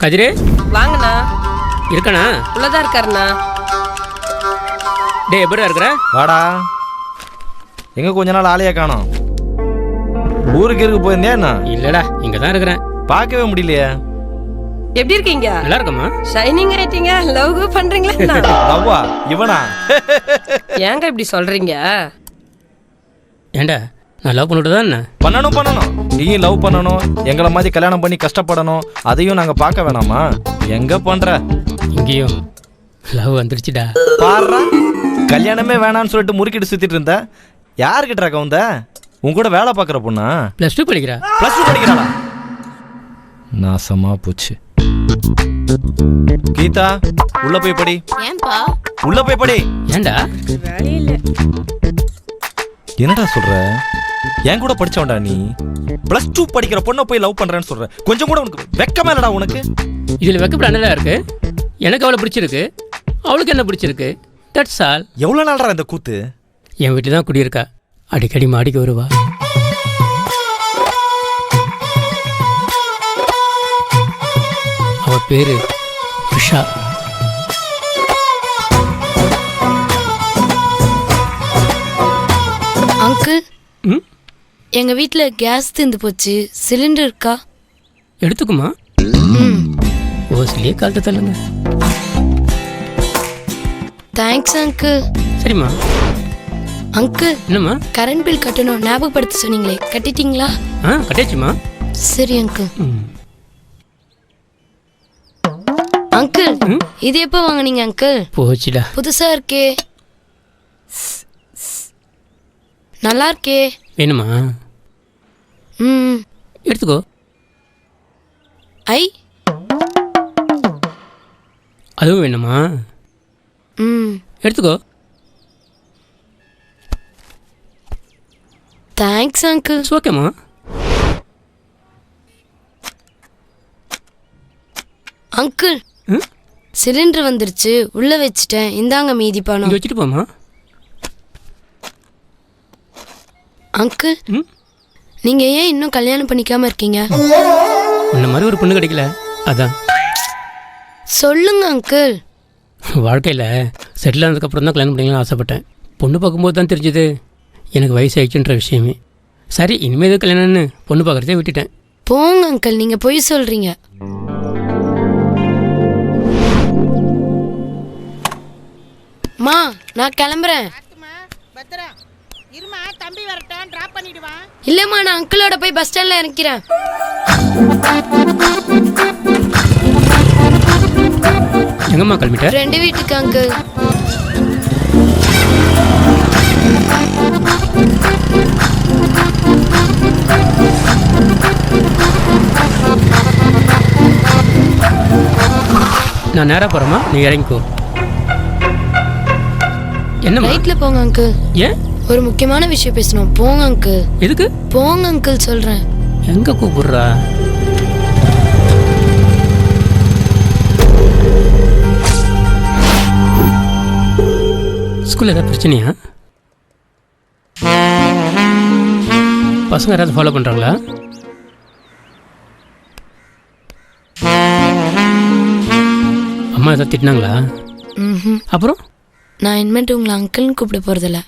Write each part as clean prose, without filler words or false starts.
கதிரே வாங்கண்ணா. இருக்கண்ணா? உள்ளதா இருக்காருண்ணா. டே எப்படிடா இருக்கிற? வாடா. எங்க கொஞ்ச நாள் ஆளையா காணோம். ஊருக்கு இருக்கு போயிருந்தே என்ன? இல்லடா, இங்க தான் இருக்கிறேன். பார்க்கவே முடியலையே. எப்படி இருக்கீங்க? நல்லா இருக்கமா? ஷைனிங் ஆயிட்டீங்க. லவ் பண்றீங்களா? லவ்வா? இவனா? ஏங்க இப்படி சொல்றீங்க? ஏண்டா நான் லவ் பண்ணிட்டு தான் என்ன பண்ணணும். நீயும் லவ் பண்ணணும், எங்களை மாதிரி கல்யாணம் பண்ணி கஷ்டப்படணும். அதையும் நாங்க பார்க்க வேணாமா? எங்க பண்ற? இங்கேயும் லவ் வந்துருச்சுடா. பாடுறா, கல்யாணமே வேணான்னு சொல்லிட்டு முறுக்கிட்டு சுத்திட்டு இருந்த. யாருக்கிட்ட கவுந்த? உன் கூட வேலை பார்க்குற பொண்ணா? +2 படிக்கிறா. +2 படிக்கிறாளா? நாசமா போச்சு. கீதா, உள்ள போய் படி. ஏன்பா? உள்ள போய் படி. ஏண்டா? வேலையே இல்ல. என்னடா சொல்ற? என் கூட படிச்சவன்டா நீ. +2 படிக்கிற பொண்ணை போய் லவ் பண்றேன்னு சொல்ற. கொஞ்சம் கூட உனக்கு வெக்கமே இல்லடா உனக்கு? இதில் வெக்கப்படாண்டா இருக்கு. எனக்கு அவளை பிடிச்சிருக்கு, அவளுக்கு என்ன பிடிச்சிருக்கு. That's all. எவ்வளோ நாள்டா இந்த கூத்து? என் வீட்டில் தான் குடியிருக்கா. அடிக்கடி மாடிக்கு வருவா. அவ பேரு உஷா. அங்கிள், ம், எங்க வீட்ல கேஸ் தீர்ந்து போச்சு. சிலிண்டர் இருக்கா? எடுத்துக்குமா? ம், ஓசிலேயே காலத்தை தள்ளுங்க. Thanks uncle. சரிம்மா. அங்கிள், என்னம்மா? கரண்ட் பில் கட்டணும் ஞாபகப்படுத்த சொன்னீங்களே, கட்டிட்டீங்களா? கட்டியாச்சுமா. சரி அங்கிள். ம். அங்கிள், இது எப்போ வாங்குனீங்க அங்கிள்? போச்சுடா. புதுசா இருக்கே. நல்லா இருக்கே. வேணுமா? ம், எடுத்துக்கோ. ஐ. அதுவும் வேணுமா? ம், எடுத்துக்கோ. Thanks uncle. ஓகேம்மா. அங்கிள், சிலிண்டர் வந்துருச்சு, உள்ள வச்சுட்டேன். இந்தாங்க மீதி இங்கே பணம். வச்சுட்டு போமா. அங்கிள், நீங்க ஏன் இன்னும் கல்யாணம் பண்ணிக்காம இருக்கீங்க? உன்ன மாதிரி ஒரு பொண்ணு கிடைக்கல, அதான். சொல்லுங்க அங்கிள். வாழ்க்கையில் செட்டில் ஆனதுக்கப்புறம் தான் கல்யாணம் பண்ணிக்கலாம்னு ஆசைப்பட்டேன். பொண்ணு பார்க்கும்போது தான் தெரிஞ்சது எனக்கு வயசு ஆயிடுச்சுன்ற விஷயமே. சரி, இனிமேல் எது கல்யாணம்னு பொண்ணு பார்க்குறதே விட்டுட்டேன். போங்க அங்கிள், நீங்க பொய் சொல்றீங்க. மா, நான் கிளம்புறேன். இல்லம்மா, நான் அங்கிளோட போய் பஸ் ஸ்டாண்ட்ல இறக்கிறேன். எங்கம்மா கிளம்பிட்ட? 2 வீட்டுக்கு அங்கிள். நான் நேராக போகிறேம்மா, நீ இறங்கிக்கோ. என்ன ரைட்ல போங்க அங்கிள். ஏன்? ஒரு முக்கியமான விஷயம் பேசணும். போங்க அங்கிள். எதுக்கு? போங்க அங்கிள் சொல்றேன். எங்கே கூப்பிடுறா? ஸ்கூலில் ஏதாவது பிரச்சனையா? பசங்க யாராவது ஃபாலோ பண்ணுறாங்களா? அம்மா ஏதாவது திட்டினாங்களா? அப்புறம் நான் இனிமேட்டு உங்களை அங்கிள்னு கூப்பிட போறதில்ல,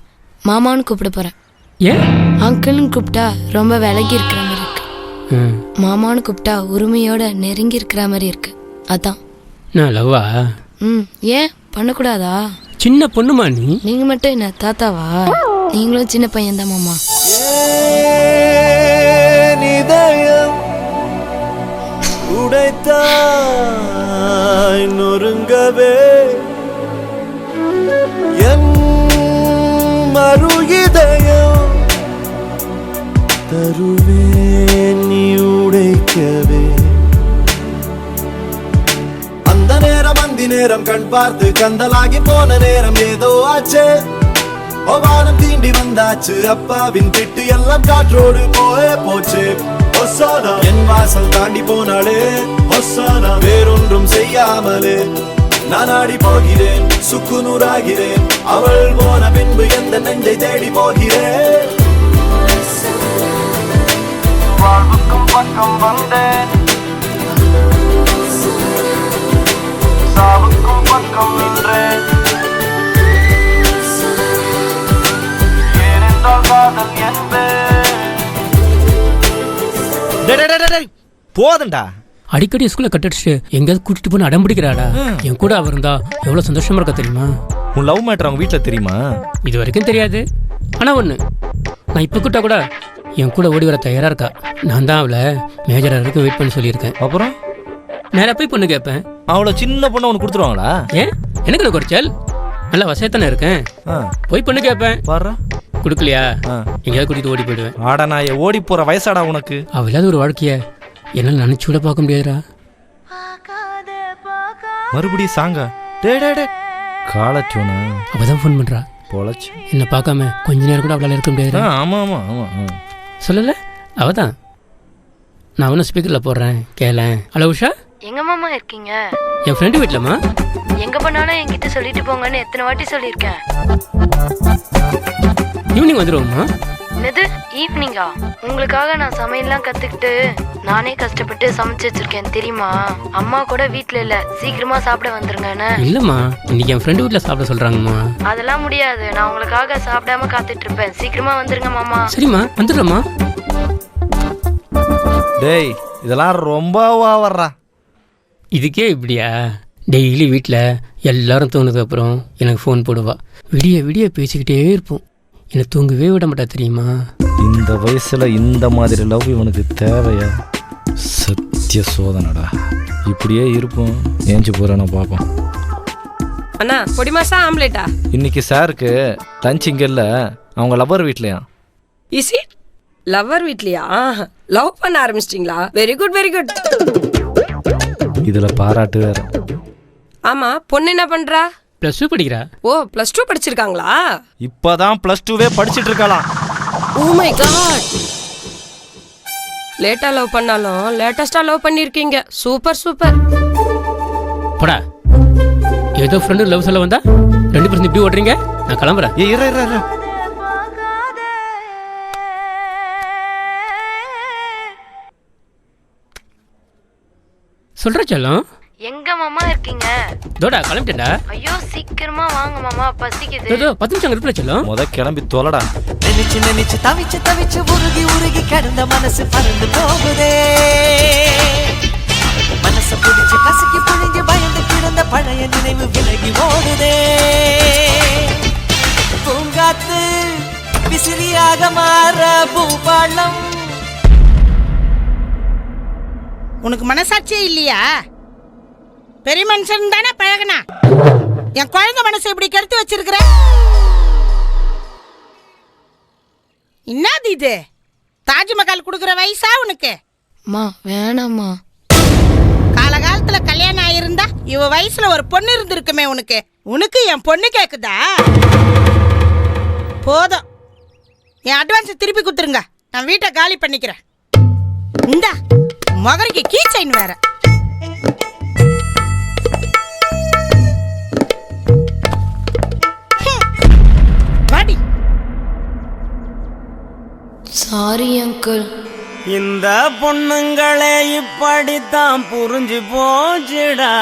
மாமான்னு கூப்பிட போறேன். ஏன்? அங்கிள்னு கூப்பிட்டா ரொம்ப விலகி இருக்கிற மாதிரி இருக்கு. மாமான்னு கூப்பிட்டா உரிமையோட நெருங்கி இருக்கிற மாதிரி இருக்கு. அதான். நான் லவ்வா? ஏன் பண்ணக்கூடாதா? சின்ன பொண்ணுமா நீ? நீங்க மட்டும் என்ன தாத்தாவா? நீங்களும் சின்ன பையன் தான் மாமா. உடைத்தாய் நொறுங்கவே என் மறு இதயம் தருவேன் நீ உடைக்கவே. அந்த நேரம் அந்தி நேரம் கண் பார்த்து கந்தலாகி போன நேரம் ஏதோ ஆச்சு. வானம் தீண்டி வந்தாச்சு, அப்பாவின் திட்டு எல்லாம் காற்றோடு போச்சு. ஒசானா என் வாசல் தாண்டி போனாலே, ஒசானா வேறொன்றும் செய்யாமலே நான் ஆடி போகிறேன், சுக்குநூறாகிறேன். அவள் போன பின்பு எந்த நெஞ்சை தேடி போகிறேன். வாழ்வுக்கும் பக்கம் வந்தேன், போதும்டா. அடிக்கடி ஸ்கூலில் கட்டடிச்சு எங்கேயாவது கூட்டிட்டு போய் அடம் பிடிக்கிறாடா. என் கூட அவர் இருந்தா எவ்வளோ சந்தோஷமா இருக்கா தெரியுமா? உன் லவ் மேட்டர் அவங்க வீட்டில் தெரியுமா? இது வரைக்கும் தெரியாது. ஆனால் ஒன்று, நான் இப்போ கூட்டா கூட என் கூட ஓடி வர தயாராக இருக்கா. நான் தான் அவளை மேஜர் வரைக்கும் வெயிட் பண்ணி சொல்லியிருக்கேன். அப்புறம் நேராக போய் பொண்ணு கேட்பேன். அவ்வளோ சின்ன பொண்ணை உனக்கு கொடுத்துருவாங்களா? ஏன் எனக்கு என்ன குறைச்சல்? நல்லா வசத்தானே இருக்கேன். போய் பொண்ணு கேட்பேன். பாரு, கொடுக்கலையா எங்கேயாவது கூட்டிட்டு ஓடி போயிடுவேன். ஆடா நான் ஓடி போகிற வயசாடா உனக்கு. அவள் இல்லாத ஒரு வாழ்க்கையை என்னால் நினச்சி கூட பார்க்க முடியாதுடா. மறுபடியும் சாங்கா? டே டே டே காலச்சோனா. அவள் தான் ஃபோன் பண்ணுறா. பொழைச்சு என்னை பார்க்காம கொஞ்ச நேரம் கூட அவளால் இருக்க முடியாது. ஆமாம் ஆமாம் ஆமாம். சொல்லலை அவள் தான். நான் ஒன்றும் ஸ்பீக்கரில் போடுறேன் கேளேன். ஹலோ உஷா, எங்க மாமா இருக்கீங்க? என் ஃப்ரெண்டு வீட்டிலம்மா. எங்க போனாலும் என்கிட்ட சொல்லிட்டு போங்கன்னு எத்தனை வாட்டி சொல்லியிருக்கேன். ஈவினிங் வந்துடுவோம்மா. என்னது ஈவினிங்கா? உங்களுக்காக நான் சமையல்லாம் கத்துக்கிட்டு நானே கஷ்டப்பட்டு சமைச்சு வச்சிருக்கேன் தெரியுமா? அம்மா கூட வீட்டுல இல்ல, சீக்கிரமா சாப்பிட வந்துருங்கன்னு. இல்லைம்மா, இன்னைக்கு என் ஃப்ரெண்டு வீட்டில் சாப்பிட சொல்கிறாங்கம்மா. அதெல்லாம் முடியாது, நான் உங்களுக்காக சாப்பிடாம காத்துட்டு இருப்பேன். சீக்கிரமா வந்துருங்க மாமா. சரிம்மா வந்துடுறேம்மா. டேய் இதெல்லாம் ரொம்ப வர்றா. இதுக்கே இப்படியா? டெய்லி வீட்டில் எல்லாரும் தூங்கினதுக்கப்புறம் எனக்கு ஃபோன் போடுவா. விடிய விடிய பேசிக்கிட்டே இருப்போம். என்னை தூங்கவே விட மாட்டா தெரியுமா? இந்த வயசுல இந்த மாதிரி லவ் இவனுக்கு தேவையா? சத்திய சோதனடா. இப்படியே இருப்போம். ஏஞ்சி போறேன்னா பார்ப்போம். அண்ணா பொடி மாசா ஆம்லேட்டா? இன்னைக்கு சாருக்கு லஞ்ச் இங்கே இல்லை, அவங்க லவ்வர் வீட்லையா. Is it? லவ்வர் வீட்லையா? லவ் பண்ண ஆரம்பிச்சிட்டிங்களா? Very good very good. இதுல பாராட்டு வேற. ஆமா, பொண்ணு என்ன பண்றா? +2 படிக்கிறா. ஓ +2 படிச்சிருக்காங்களா? இப்பதான் +2வே படிச்சிட்டு இருக்கலாம். Oh my God. லேட்டா லவ் பண்ணாலும் லேட்டஸ்டா லவ் பண்ணிருக்கீங்க. Super super. போடா, ஏதோ ஃப்ரெண்டு லவ் சொல்ல வந்தா 2% இப்படி ஓடுறீங்க. நான் கிளம்புறேன். ஏ இரு இரு இரு. சொல்ற செல்லம். எங்க மாமா இருக்கீங்க? தோடா கிளம்பிட்டேன்டா. ஐயோ சீக்கிரமா வாங்க மாமா, பசிக்குது. ஏதோ 10 நிமிஷம் இருப்பா செல்லம். முத கிளம்பி தொலைடா. நினைச்சு நினைச்சு தவிச்சு தவிச்சு உருகி உருகி கிடந்த மனசு பறந்து போகுதே. மனசை பிடிச்சு கசக்கி புழிஞ்சு பயந்து கிடந்த பழைய நினைவு விலகி ஓடுதே. பூங்காத்து விசிறியாக மாற பூபாளம். உனக்கு மனசாட்சியே இல்லையா? பெரிய மனுஷன் தானே பழகனா? என் குழந்தை மனசை இப்படி கெடுத்து வச்சிருக்கிற. என்னது இது? தாஜ்மஹால் கொடுக்குற வயசா உனக்கு? மா வேணாம்மா. காலகாலத்துல கல்யாணம் ஆயிருந்தா இவ வயசுல ஒரு பொண்ணு இருந்திருக்குமே உனக்கு. உனக்கு என் பொண்ணு கேக்குதா? போதும், என் அட்வான்ஸ் திருப்பி கொடுத்துருங்க. நான் வீட்டை காலி பண்ணிக்கிறேன். இந்தா மகரிக்கு கீ செயின் வேற. வாடி. Sorry uncle. இந்த பொண்ணுங்களே இப்படித்தான் புரிஞ்சு போச்சுடா.